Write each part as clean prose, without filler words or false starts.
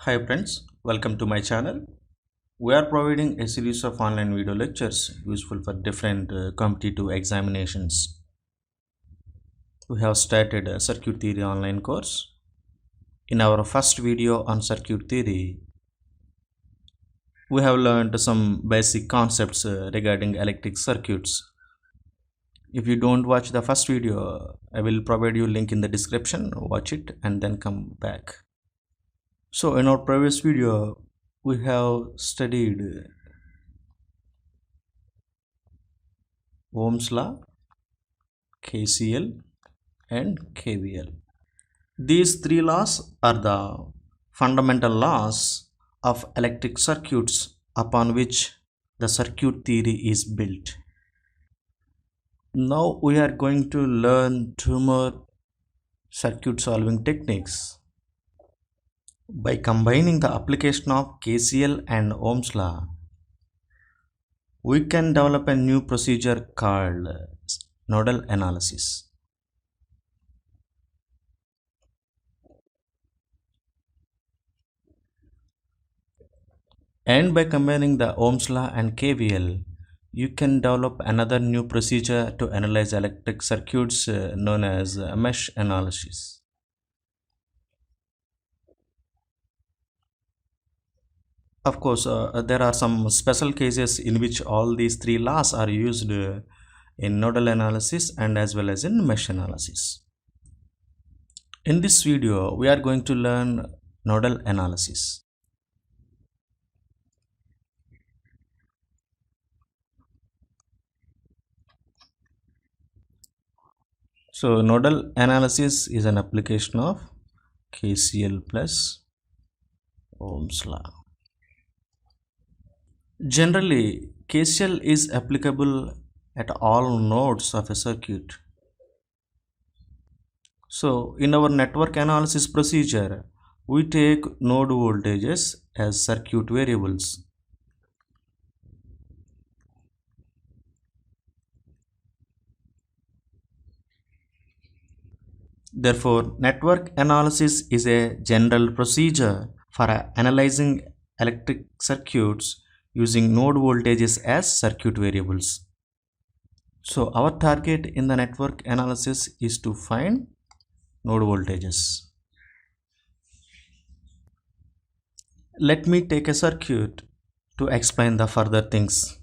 Hi friends, welcome to my channel. We are providing a series of online video lectures useful for different competitive examinations. We have started a circuit theory online course. In our first video on circuit theory, we have learned some basic concepts regarding electric circuits. If you don't watch the first video, I will provide you link in the description. Watch it and then come back. So in our previous video, we have studied Ohm's law, KCL and KVL. These three laws are the fundamental laws of electric circuits upon which the circuit theory is built. Now we are going to learn two more circuit solving techniques. By combining the application of KCL and Ohm's law, we can develop a new procedure called nodal analysis. And by combining the Ohm's law and KVL, you can develop another new procedure to analyze electric circuits known as mesh analysis. Of course, there are some special cases in which all these three laws are used in nodal analysis and as well as in mesh analysis. In this video, we are going to learn nodal analysis. So nodal analysis is an application of KCL plus Ohm's law. Generally, KCL is applicable at all nodes of a circuit. So in our network analysis procedure, we take node voltages as circuit variables. Therefore, network analysis is a general procedure for analyzing electric circuits using node voltages as circuit variables. So our target in the network analysis is to find node voltages. Let me take a circuit to explain the further things.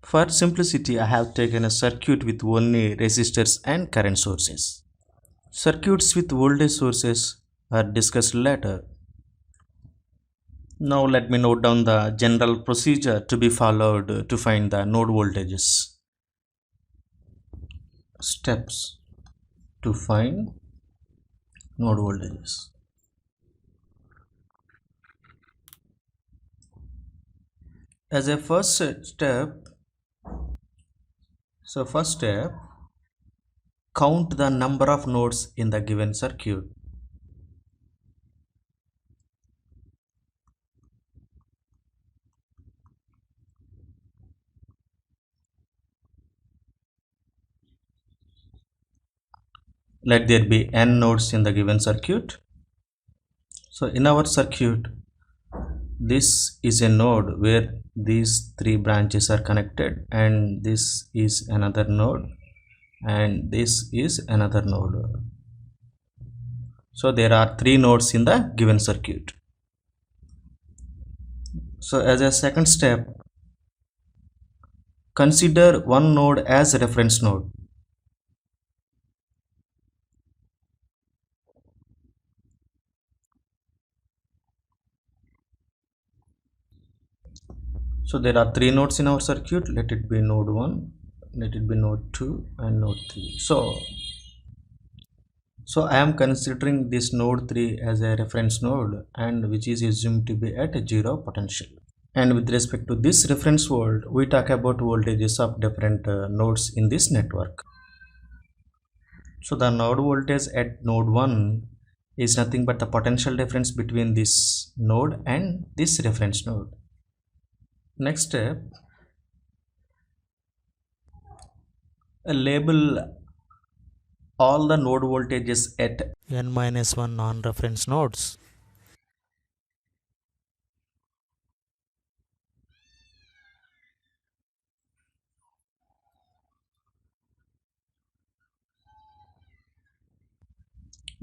For simplicity, I have taken a circuit with only resistors and current sources. Circuits with voltage sources are discussed later. Now let me note down the general procedure to be followed to find the node voltages. Steps to find node voltages. As a first step, count the number of nodes in the given circuit. Let there be n nodes in the given circuit. So in our circuit, this is a node where these three branches are connected, and this is another node, and this is another node. So there are three nodes in the given circuit. So as a second step, consider one node as a reference node. So there are three nodes in our circuit. Let it be node 1, let it be node 2 and node 3. So I am considering this node 3 as a reference node, and which is assumed to be at 0 potential. And with respect to this reference volt, we talk about voltages of different nodes in this network. So the node voltage at node 1 is nothing but the potential difference between this node and this reference node. Next step, label all the node voltages at n-1 non-reference nodes.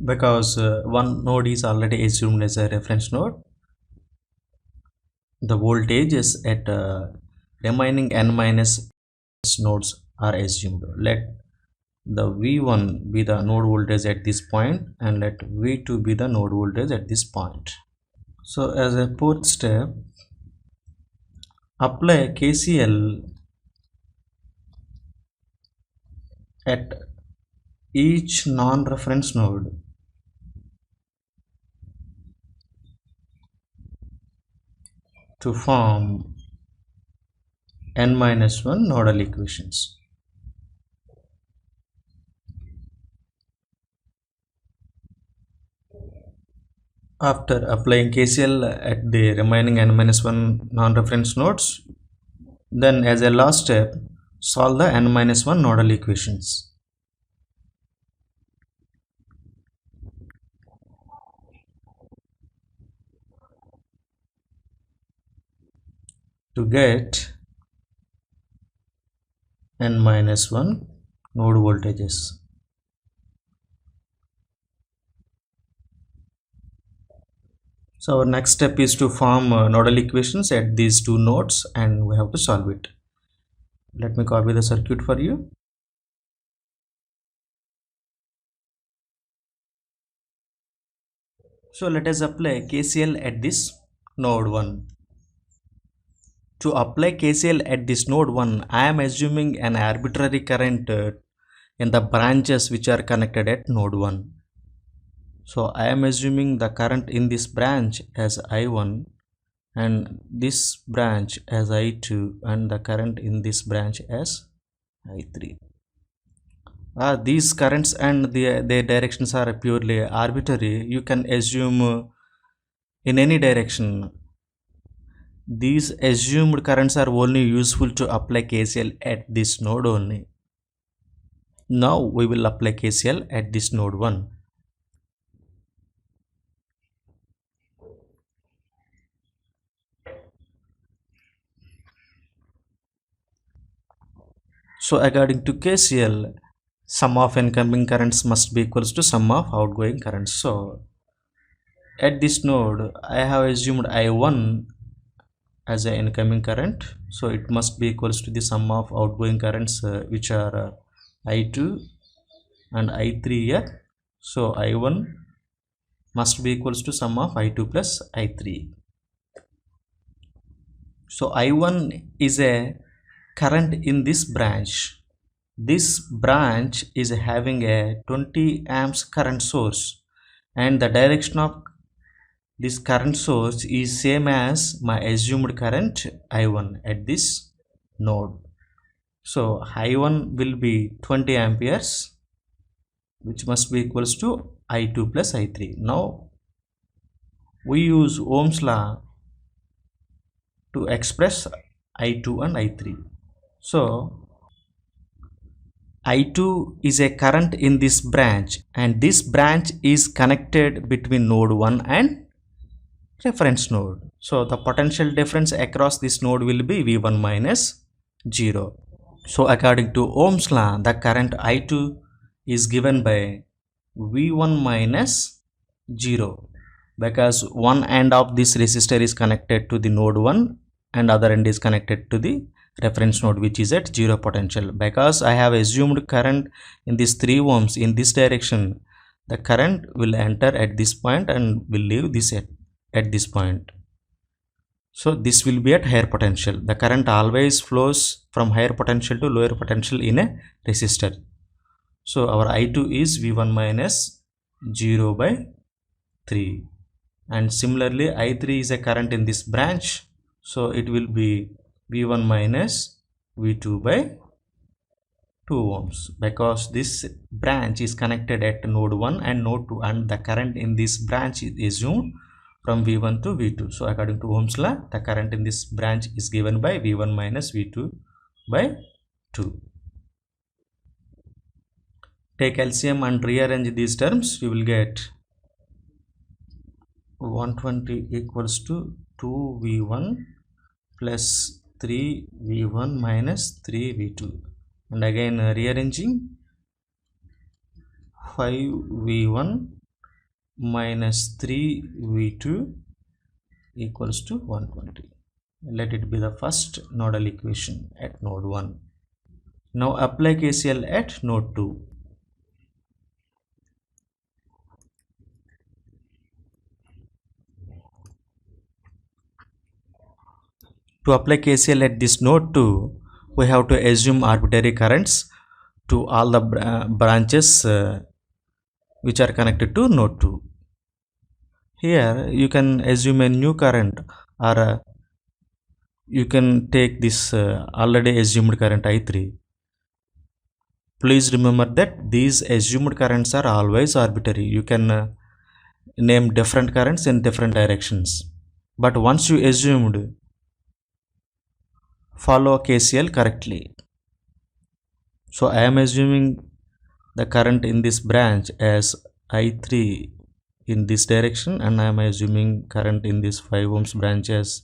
Because one node is already assumed as a reference node, the voltages at remaining n-1 nodes are assumed. Let the V1 be the node voltage at this point and let V2 be the node voltage at this point. So as a fourth step, apply KCL at each non-reference node. To form n-1 nodal equations. After applying KCL at the remaining n-1 non-reference nodes, then as a last step, solve the n-1 nodal equations. To get n-1 node voltages. So our next step is to form nodal equations at these two nodes, and we have to solve it. Let me copy the circuit for you. So let us apply KCL at this node 1. To apply KCL at this node 1, I am assuming an arbitrary current in the branches which are connected at node 1. So I am assuming the current in this branch as I1 and this branch as I2 and the current in this branch as I3. These currents and their directions are purely arbitrary. You can assume in any direction. These assumed currents are only useful to apply KCL at this node only. Now we will apply KCL at this node 1. So according to KCL, sum of incoming currents must be equals to sum of outgoing currents. So at this node, I have assumed I1 as an incoming current, so it must be equals to the sum of outgoing currents which are I2 and I3 here. So I1 must be equals to sum of I2 plus I3. So I1 is a current in this branch. This branch is having a 20 amps current source, and the direction of this current source is same as my assumed current I1 at this node. So I1 will be 20 amperes, which must be equals to I2 plus I3. Now we use Ohm's law to express I2 and I3. So I2 is a current in this branch, and this branch is connected between node 1 and reference node. So the potential difference across this node will be V1 minus 0. So according to Ohm's law, the current I2 is given by V1 minus 0, because one end of this resistor is connected to the node 1 and other end is connected to the reference node which is at 0 potential. Because I have assumed current in this 3 ohms in this direction, the current will enter at this point and will leave this at this point. So this will be at higher potential. The current always flows from higher potential to lower potential in a resistor. So our I2 is V1 minus 0 by 3, and similarly I3 is a current in this branch, so it will be V1 minus V2 by 2 ohms, because this branch is connected at node 1 and node 2, and the current in this branch is assumed from V1 to V2. So according to Ohm's law, the current in this branch is given by V1 minus V2 by 2. Take LCM and rearrange these terms. You will get 120 equals to 2V1 plus 3V1 minus 3V2, and again rearranging 5V1 minus 3V2 equals to 120. Let it be the first nodal equation at node 1. Now apply KCL at node 2. To apply KCL at this node 2, we have to assume arbitrary currents to all the branches which are connected to node 2. Here you can assume a new current, or you can take this already assumed current I3. Please remember that these assumed currents are always arbitrary. You can name different currents in different directions, but once you assumed, follow KCL correctly. So I am assuming the current in this branch as I3 in this direction, and I am assuming current in this 5 ohms branch as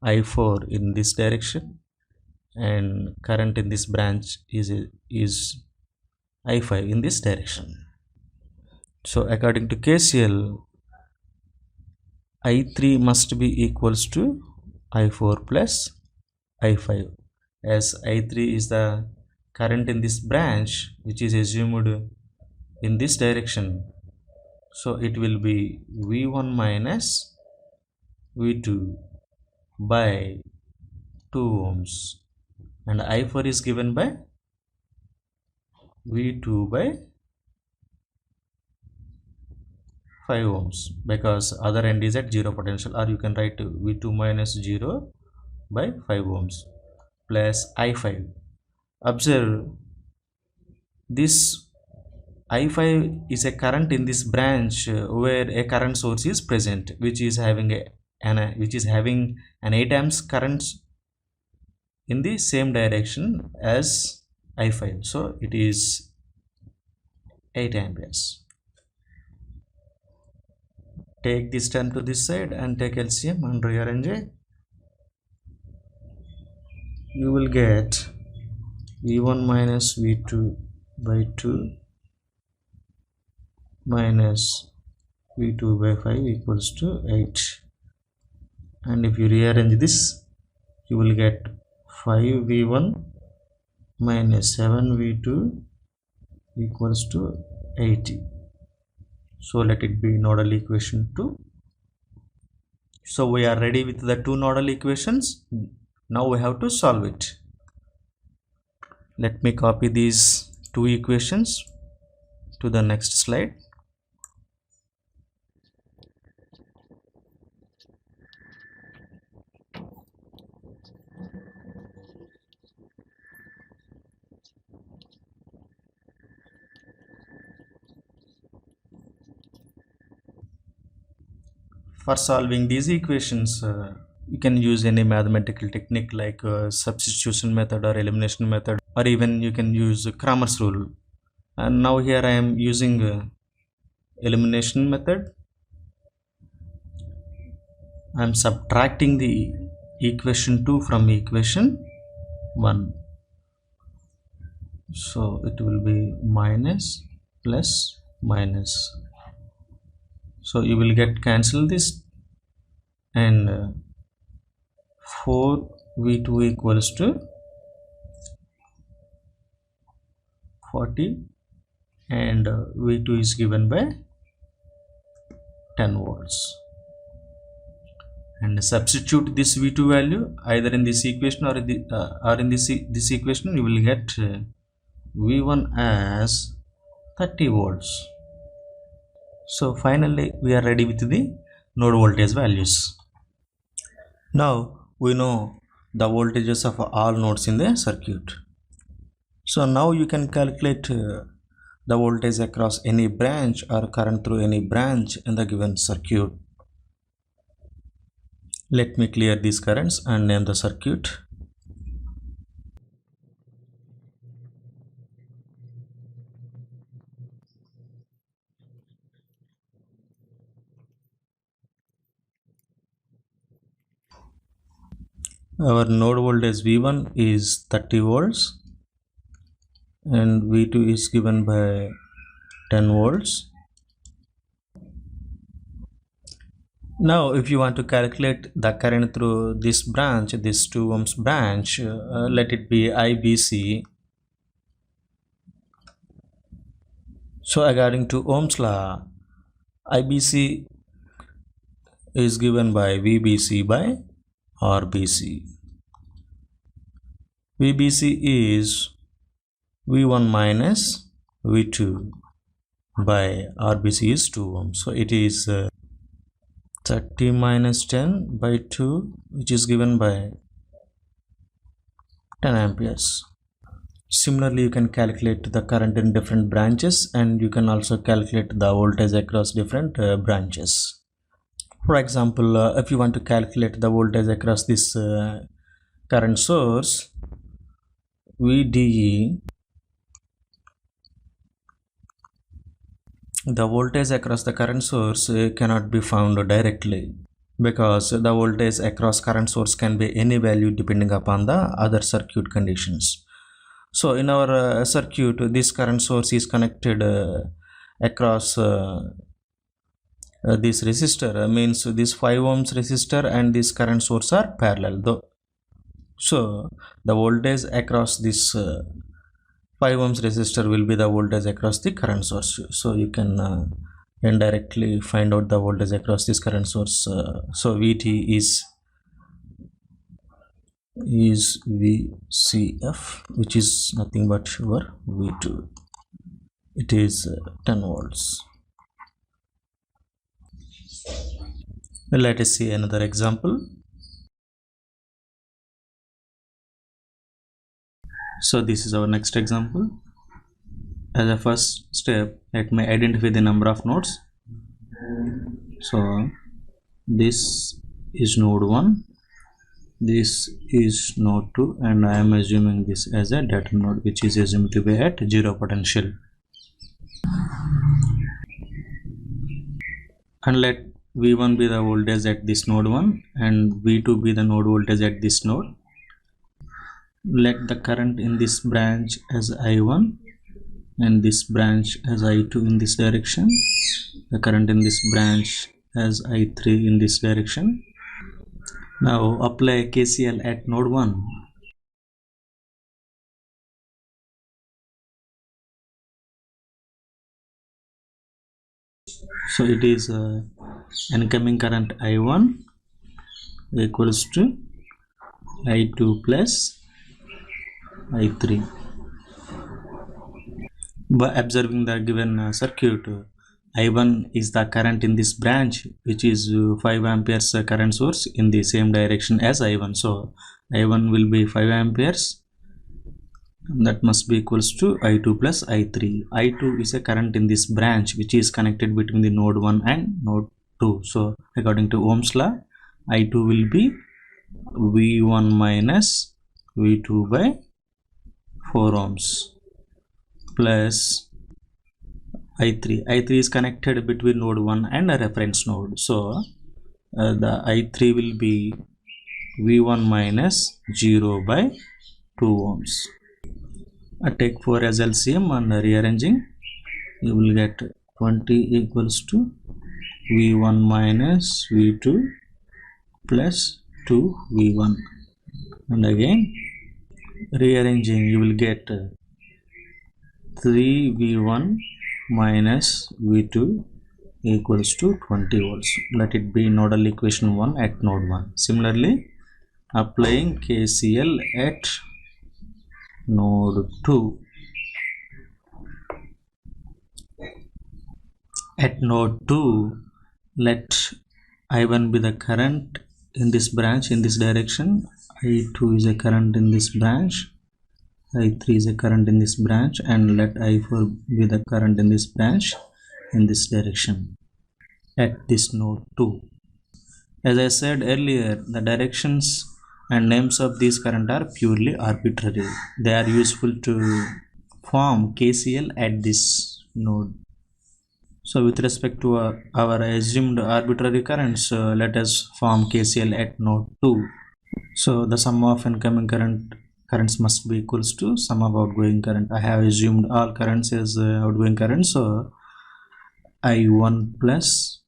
I4 in this direction, and current in this branch is I5 in this direction. So according to KCL, I3 must be equals to I4 plus I5, as I3 is the current in this branch which is assumed in this direction. So it will be V1 minus V2 by 2 ohms, and I4 is given by V2 by 5 ohms, because other end is at 0 potential, or you can write V2 minus 0 by 5 ohms plus I5. Observe, this I5 is a current in this branch where a current source is present, which is having an 8 amps current in the same direction as I5. So it is 8 amperes. Take this term to this side and take LCM and rearrange it. You will get V1 minus V2 by 2 minus V2 by 5 equals to 8. And if you rearrange this, you will get 5V1 minus 7V2 equals to 80. So let it be nodal equation 2. So we are ready with the two nodal equations. Now we have to solve it. Let me copy these two equations to the next slide. For solving these equations, you can use any mathematical technique like substitution method or elimination method, or even you can use Cramer's rule. And now here I am using elimination method. I am subtracting the equation 2 from equation 1. So it will be minus plus minus. So you will get cancel this, and 4V2 equals to 40, and V2 is given by 10 volts. And substitute this V2 value either in this equation or in this equation. You will get V1 as 30 volts. So finally we are ready with the node voltage values. Now we know the voltages of all nodes in the circuit. So now you can calculate the voltage across any branch or current through any branch in the given circuit. Let me clear these currents and name the circuit. Our node voltage V1 is 30 volts and V2 is given by 10 volts. Now if you want to calculate the current through this branch, this 2 ohms branch, let it be IBC. So according to Ohm's law, IBC is given by VBC by RBC. VBC is V1 minus V2 by RBC is 2 ohms. So it is 30 minus 10 by 2, which is given by 10 amperes. Similarly, you can calculate the current in different branches, and you can also calculate the voltage across different branches. For example, if you want to calculate the voltage across this current source VDE, the voltage across the current source cannot be found directly, because the voltage across current source can be any value depending upon the other circuit conditions. So in our circuit, this current source is connected across this resistor, means this 5 ohms resistor and this current source are parallel though. So the voltage across this 5 ohms resistor will be the voltage across the current source. So you can indirectly find out the voltage across this current source. So VT is VCF, which is nothing but your V2. It is 10 volts. Let us see another example. So this is our next example. As a first step, let me identify the number of nodes. So this is node 1, this is node 2, and I am assuming this as a data node, which is assumed to be at 0 potential. And let V1 be the voltage at this node 1 and V2 be the node voltage at this node. Let the current in this branch as I1 and this branch as I2 in this direction, the current in this branch as I3 in this direction. Now apply KCL at node 1. So it is incoming current I1 equals to I2 plus I3. By observing the given circuit, I1 is the current in this branch, which is 5 amperes current source in the same direction as I1. So I1 will be 5 amperes, that must be equals to I2 plus I3. I2 is a current in this branch which is connected between the node 1 and node 2. So according to Ohm's law, I2 will be V1 minus V2 by 4 ohms plus I3. I3 is connected between node 1 and a reference node. So the I3 will be V1 minus 0 by 2 ohms. Take 4 as LCM and rearranging, you will get 20 equals to V1 minus V2 plus 2 V1, and again rearranging, you will get 3 V1 minus V2 equals to 20 volts. Let it be nodal equation 1 at node 1. Similarly, applying KCL at node 2. At node 2, let I1 be the current in this branch in this direction, I2 is a current in this branch, I3 is a current in this branch, and let I4 be the current in this branch in this direction at this node 2. As I said earlier, the directions and names of these current are purely arbitrary. They are useful to form KCL at this node. So with respect to our assumed arbitrary currents, let us form KCL at node 2. So the sum of incoming currents must be equals to sum of outgoing current. I have assumed all currents as outgoing current, so I1 plus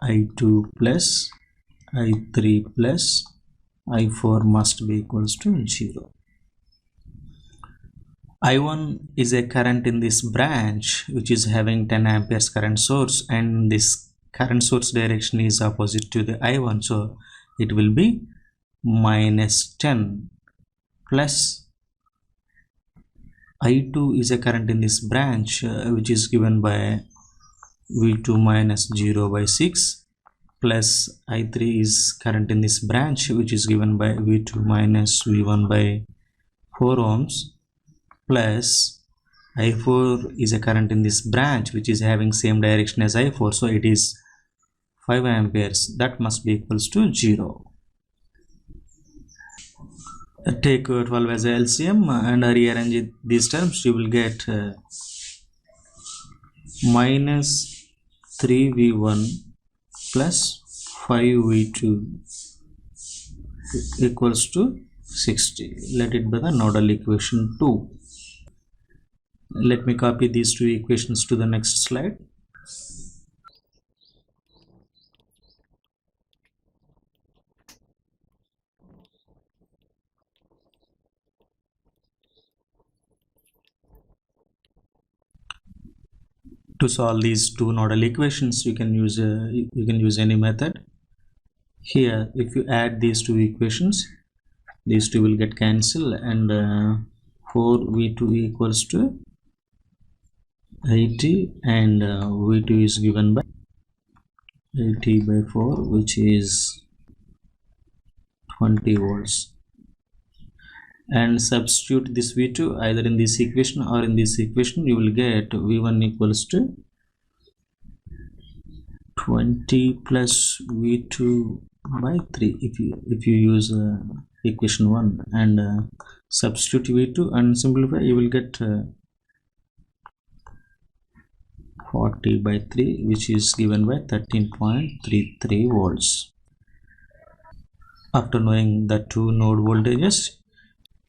I2 plus I3 plus I4 must be equals to 0. I1 is a current in this branch which is having 10 amperes current source, and this current source direction is opposite to the I1, so it will be minus 10 plus I2 is a current in this branch which is given by V2 minus 0 by 6 plus I3 is current in this branch which is given by V2 minus V1 by 4 ohms plus I4 is a current in this branch which is having same direction as I4, so it is 5 amperes. That must be equals to 0. Take 12 as a LCM and rearrange these terms. You will get minus 3V1 plus 5V2 equals to 60. Let it be the nodal equation 2. Let me copy these two equations to the next slide. To solve these two nodal equations, you can use any method. Here, if you add these two equations, these two will get cancelled, and 4V2 equals to 80, and V2 is given by 80 by 4, which is 20 volts. And substitute this V2 either in this equation or in this equation. You will get V1 equals to 20 plus V2 by 3 if you use equation 1, and substitute V2 and simplify, you will get 40 by 3, which is given by 13.33 volts. After knowing the two node voltages,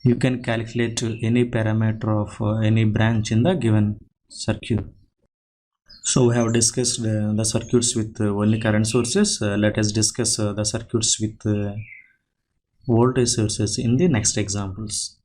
you can calculate any parameter of any branch in the given circuit. So we have discussed the circuits with only current sources. Let us discuss the circuits with voltage sources in the next examples.